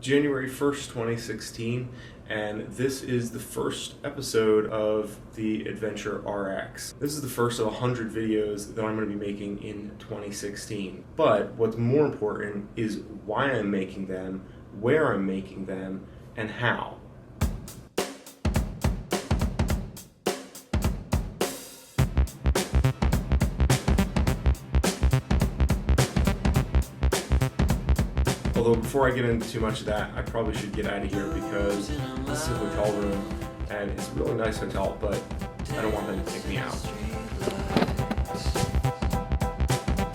January 1st, 2016, and this is the first episode of the AdventureRx. This is the first of 100 videos that I'm going to be making in 2016. But what's more important is why I'm making them, where I'm making them, and how. Although before I get into too much of that, I probably should get out of here because this is a hotel room and it's a really nice hotel, but I don't want them to kick me out.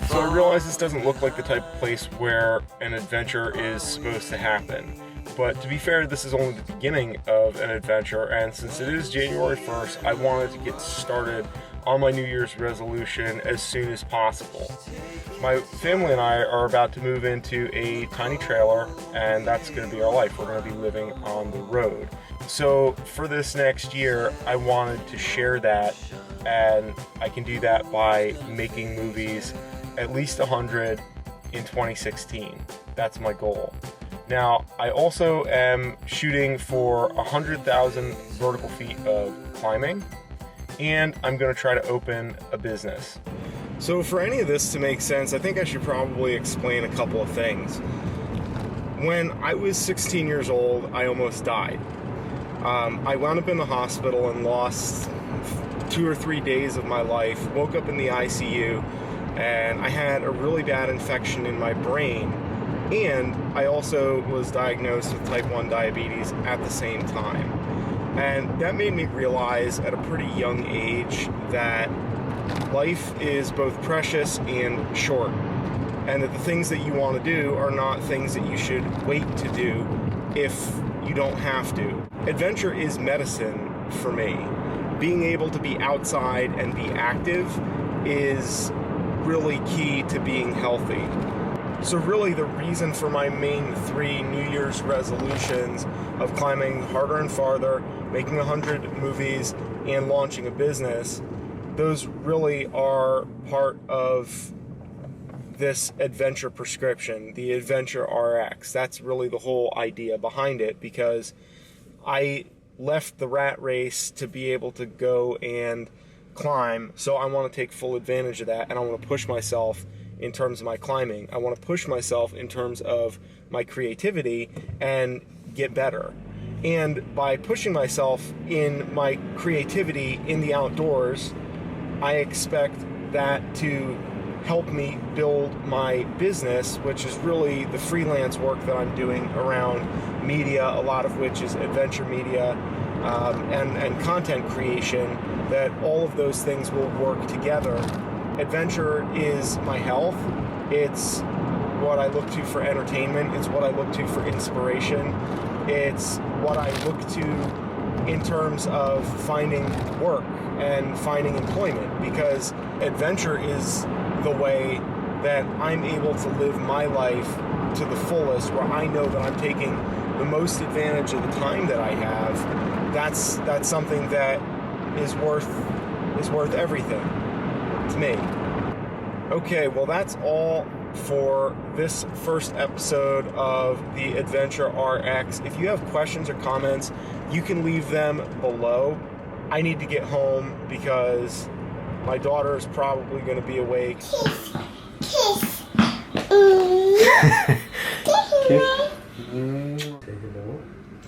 So I realize this doesn't look like the type of place where an adventure is supposed to happen. But to be fair, this is only the beginning of an adventure, and since it is January 1st, I wanted to get started on my New Year's resolution as soon as possible. My family and I are about to move into a tiny trailer, and that's going to be our life. We're going to be living on the road. So for this next year, I wanted to share that, and I can do that by making movies, at least 100 in 2016. That's my goal. Now, I also am shooting for 100,000 vertical feet of climbing, and I'm going to try to open a business. So for any of this to make sense, I think I should probably explain a couple of things. When I was 16 years old, I almost died. I wound up in the hospital and lost 2 or 3 days of my life, woke up in the ICU, and I had a really bad infection in my brain. And I also was diagnosed with type 1 diabetes at the same time. And that made me realize at a pretty young age that life is both precious and short. And that the things that you want to do are not things that you should wait to do if you don't have to. Adventure is medicine for me. Being able to be outside and be active is really key to being healthy. So really the reason for my main 3 New Year's resolutions of climbing harder and farther, making 100 movies, and launching a business, those really are part of this adventure prescription, the AdventureRx. That's really the whole idea behind it, because I left the rat race to be able to go and climb, so I want to take full advantage of that, and I want to push myself in terms of my climbing. I want to push myself in terms of my creativity and get better. And by pushing myself in my creativity in the outdoors, I expect that to help me build my business, which is really the freelance work that I'm doing around media, a lot of which is adventure media and content creation, that all of those things will work together. Adventure is my health. It's what I look to for entertainment. It's what I look to for inspiration. It's what I look to in terms of finding work and finding employment, because adventure is the way that I'm able to live my life to the fullest, where I know that I'm taking the most advantage of the time that I have. That's something that is worth everything to me. Okay, well that's all for this first episode of the AdventureRx. If you have questions or comments, you can leave them below. I need to get home because my daughter is probably going to be awake. Kiss. Kiss.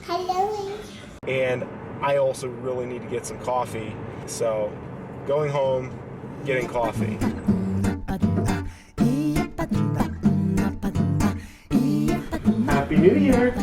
Hello. And I also really need to get some coffee. So, going home, getting coffee. Happy New Year!